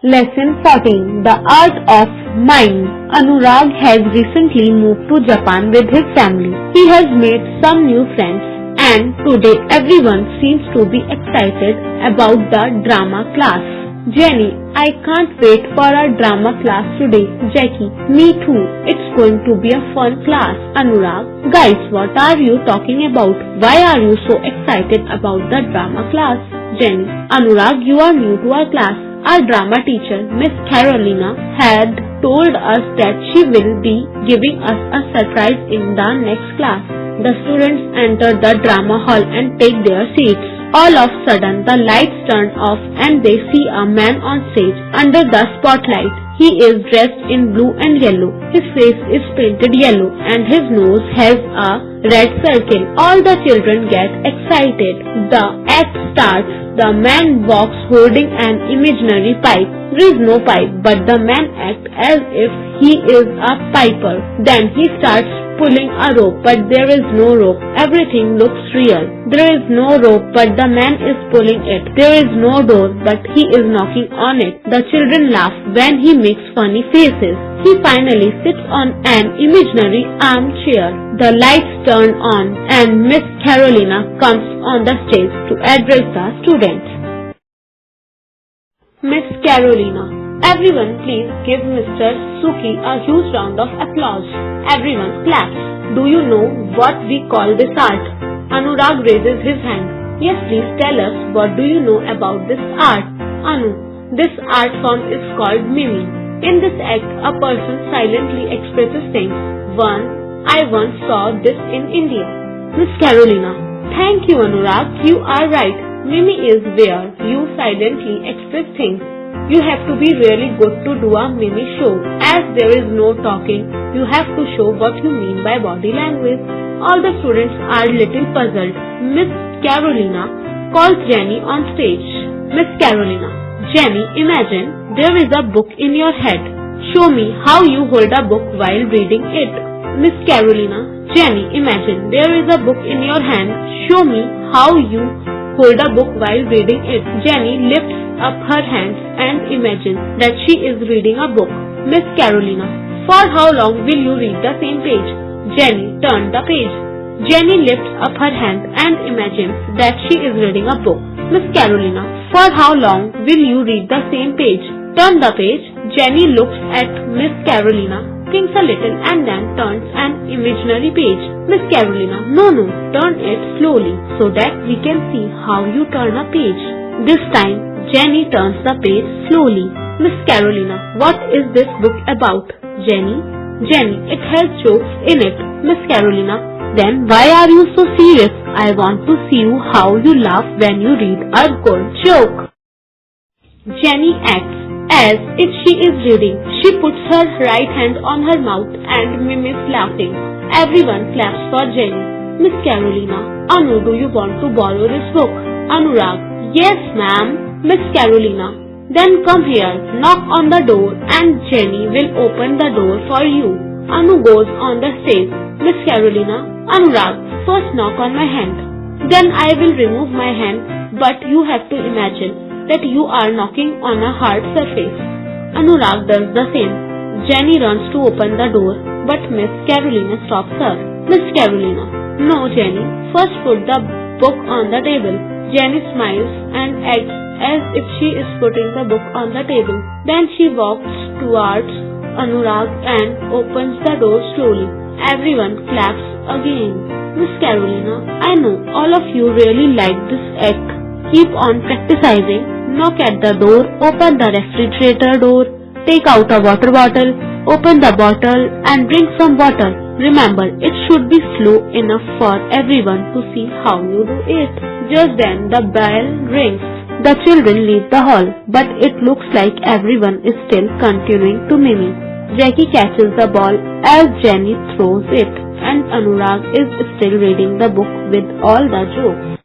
Lesson 14. The Art of Mind. Anurag has recently moved to Japan with his family. He has made some new friends and today everyone seems to be excited about the drama class. Jenny, I can't wait for our drama class today. Jackie, me too. It's going to be a fun class. Anurag, guys, what are you talking about? Why are you so excited about the drama class? Jenny, Anurag, you are new to our class. Our drama teacher, Miss Carolina, had told us that she will be giving us a surprise in the next class. The students enter the drama hall and take their seats. All of a sudden, the lights turn off and they see a man on stage under the spotlight. He is dressed in blue and yellow. His face is painted yellow and his nose has a red circle. All the children get excited. The act starts. The man walks holding an imaginary pipe. There is no pipe, but the man acts as if he is a piper. Then he starts pulling a rope, but there is no rope. Everything looks real. There is no rope, but the man is pulling it. There is no door, but he is knocking on it. The children laugh when he makes funny faces. He finally sits on an imaginary armchair. The lights turn on and Miss Carolina comes on the stage to address the students. Miss Carolina. Everyone please give Mr. Suki a huge round of applause. Everyone claps. Do you know what we call this art? Anurag raises his hand. Yes, please tell us, what do you know about this art? Anu, this art form is called miming. In this act, a person silently expresses things. I once saw this in India. Miss Carolina. Thank you, Anurag. You are right. Mimi is where you silently express things. You have to be really good to do a mimi show. As there is no talking, you have to show what you mean by body language. All the students are little puzzled. Miss Carolina calls Jenny on stage. Miss Carolina. Jenny, imagine there is a book in your head. Show me how you hold a book while reading it. Miss Carolina. Jenny, imagine there is a book in your hand. Show me how you hold a book while reading it. Jenny lifts up her hands and imagines that she is reading a book. Miss Carolina. For how long will you read the same page? Jenny, turn the page. Jenny lifts up her hand and imagines that she is reading a book. Miss Carolina. For how long will you read the same page? Turn the page. Jenny looks at Miss Carolina, thinks a little and then turns an imaginary page. Miss Carolina. No, turn it slowly so that we can see how you turn a page. This time, Jenny turns the page slowly. Miss Carolina. What is this book about? Jenny, it has jokes in it. Miss Carolina. Then why are you so serious? I want to see how you laugh when you read a good joke. Jenny acts as if she is reading. She puts her right hand on her mouth and mimics laughing. Everyone claps for Jenny. Miss Carolina. Anu, do you want to borrow this book? Anurag. Yes, ma'am. Miss Carolina. Then come here, knock on the door and Jenny will open the door for you. Anu goes on the stage. Miss Carolina. Anurag, first knock on my hand. Then I will remove my hand, but you have to imagine that you are knocking on a hard surface. Anurag does the same. Jenny runs to open the door, but Miss Carolina stops her. Miss Carolina. No, Jenny. First put the book on the table. Jenny smiles and acts as if she is putting the book on the table. Then she walks towards Anurag and opens the door slowly. Everyone claps again. Miss Carolina. I know all of you really like this act. Keep on practicing. Knock at the door, open the refrigerator door, take out a water bottle, open the bottle and drink some water. Remember, it should be slow enough for everyone to see how you do it. Just then the bell rings. The children leave the hall, but it looks like everyone is still continuing to mimic. Jackie catches the ball as Jenny throws it, and Anurag is still reading the book with all the jokes.